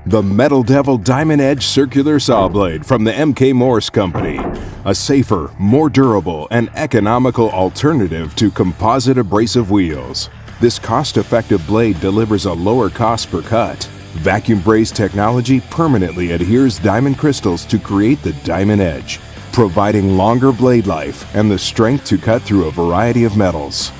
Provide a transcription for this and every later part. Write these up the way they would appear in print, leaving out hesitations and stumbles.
The Metal Devil Diamond Edge Circular Saw Blade from the M.K. Morse Company. A safer, more durable, and economical alternative to composite abrasive wheels. This cost-effective blade delivers a lower cost per cut. Vacuum braze technology permanently adheres diamond crystals to create the diamond edge, providing longer blade life and the strength to cut through a variety of metals.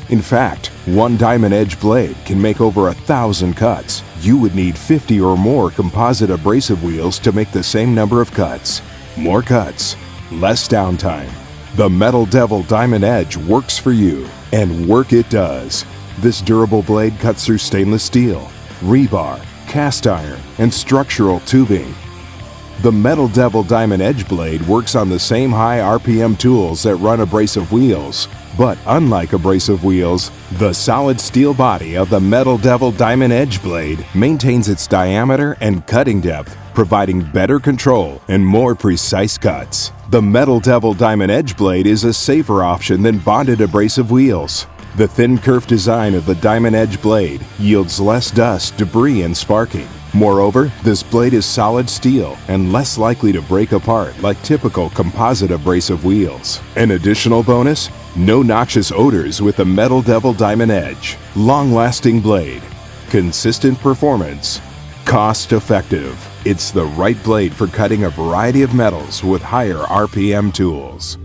In fact, one diamond edge blade can make over 1,000 cuts. You would need 50 or more composite abrasive wheels to make the same number of cuts. More cuts, less downtime. The Metal Devil Diamond Edge works for you, and work it does. This durable blade cuts through stainless steel, rebar, cast iron, and structural tubing. The Metal Devil Diamond Edge blade works on the same high RPM tools that run abrasive wheels. But unlike abrasive wheels, the solid steel body of the Metal Devil Diamond Edge blade maintains its diameter and cutting depth, providing better control and more precise cuts. The Metal Devil Diamond Edge blade is a safer option than bonded abrasive wheels. The thin kerf design of the Diamond Edge blade yields less dust, debris, and sparking. Moreover, this blade is solid steel and less likely to break apart like typical composite abrasive wheels. An additional bonus: no noxious odors with the Metal Devil Diamond Edge. Long-lasting blade, consistent performance, cost-effective. It's the right blade for cutting a variety of metals with higher RPM tools.